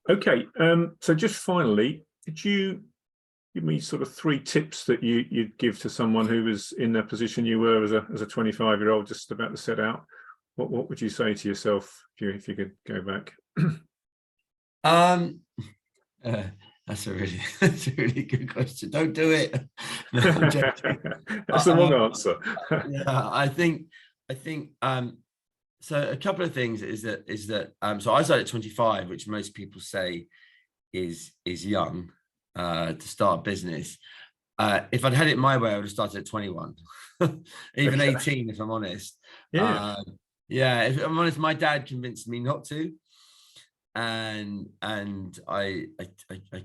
Okay, so just finally, could you give me sort of three tips that you'd give to someone who was in the position you were as a 25-year-old just about to set out? What would you say to yourself if you could go back? Um, that's a really good question. Don't do it. No, I'm joking. That's the wrong answer. Yeah, I think so a couple of things is that so I started at 25, which most people say is young to start a business. If I'd had it my way, I would have started at 21, even Okay. 18, if I'm honest. Yeah. Yeah, if I'm honest, my dad convinced me not to, and I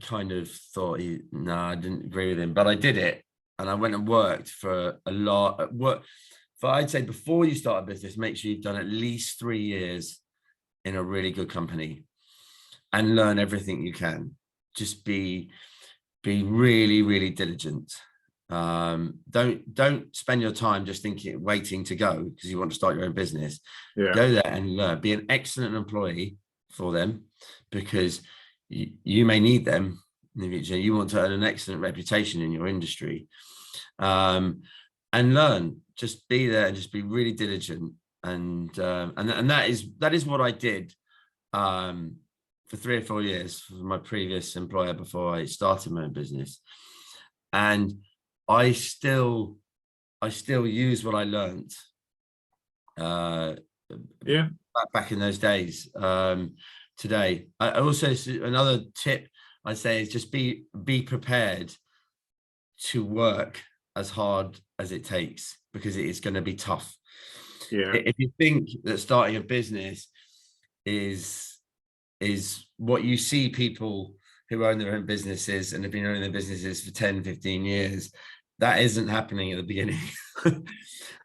kind of thought no, I didn't agree with him, but I did it, and I went and worked for a lot. I'd say before you start a business, make sure you've done at least 3 years in a really good company and learn everything you can. Just be really diligent. Don't spend your time just waiting to go because you want to start your own business. Yeah. Go there and learn. Be an excellent employee for them, because you may need them in the future. You want to earn an excellent reputation in your industry, and learn. Just be there and just be really diligent. And that is what I did for 3 or 4 years for my previous employer before I started my own business. And I still use what I learned back in those days today. I also, another tip I say is just be prepared to work as hard as it takes, because it is going to be tough. Yeah. If you think that starting a business is what you see people who own their own businesses and have been owning their businesses for 10, 15 years, that isn't happening at the beginning.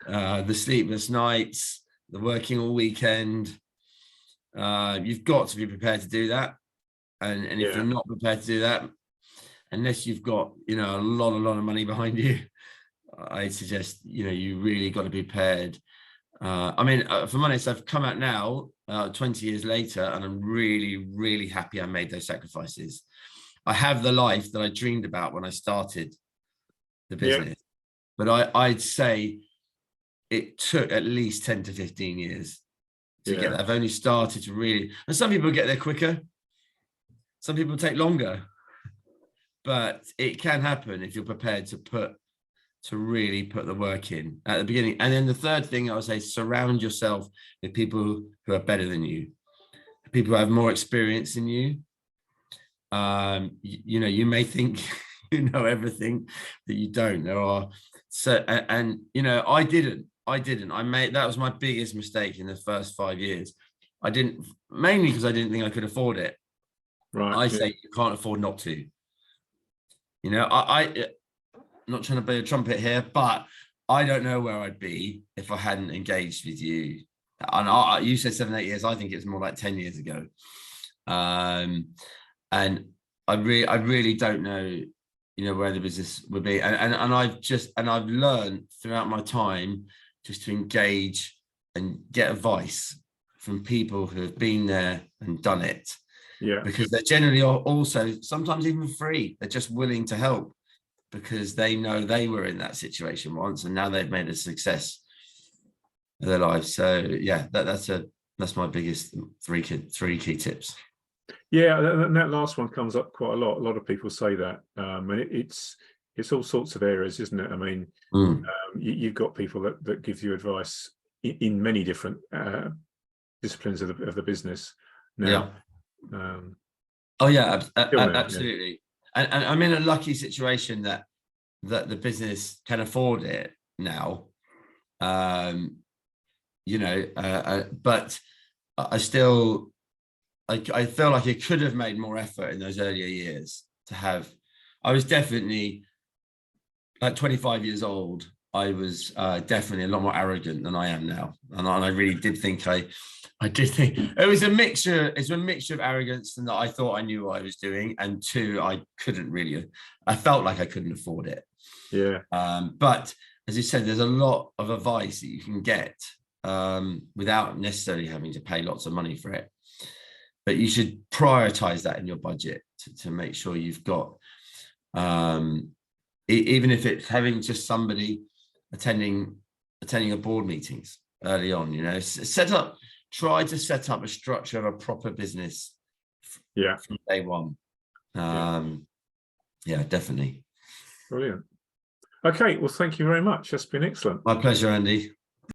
The sleepless nights, the working all weekend, you've got to be prepared to do that. And if you're not prepared to do that, unless you've got, a lot of money behind you, I suggest, you really got to be prepared. If I'm honest, I've come out now 20 years later, and I'm really happy I made those sacrifices. I have the life that I dreamed about when I started the business, but I'd say it took at least 10 to 15 years to get there. I've only started to really, and some people get there quicker, some people take longer, but it can happen if you're prepared to really put the work in at the beginning. And then the third thing I would say, surround yourself with people who are better than you, people who have more experience than you. You may think you know everything that you don't. There are I didn't. That was my biggest mistake in the first 5 years. I didn't, mainly because I didn't think I could afford it. Right. I say you can't afford not to. I'm not trying to blow a trumpet here, but I don't know where I'd be if I hadn't engaged with you. And you said 7, 8 years. I think it's more like 10 years ago. And I really don't know, where the business would be. And I've learned throughout my time just to engage and get advice from people who have been there and done it. Yeah. Because they're generally also sometimes even free. They're just willing to help, because they know they were in that situation once and now they've made a success of their lives. So yeah, that's my biggest three key tips. Yeah, and that last one comes up quite a lot. A lot of people say that, and it's all sorts of areas, isn't it? I mean, you've got people that give you advice in many different disciplines of the business now. Absolutely. And I'm in a lucky situation that the business can afford it now. But I still, I feel like I could have made more effort in those earlier years to have. I was definitely, at 25 years old, I was definitely a lot more arrogant than I am now, and I really did think I did think it was a mixture. It's a mixture of arrogance and that I thought I knew what I was doing, and two, I felt like I couldn't afford it. Yeah. But as you said, there's a lot of advice that you can get without necessarily having to pay lots of money for it. but you should prioritize that in your budget to make sure you've got, even if it's having just somebody attending a board meetings early on, you know, try to set up a structure of a proper business from day one. Yeah, definitely. Brilliant. Okay, well, thank you very much. That's been excellent. My pleasure, Andy.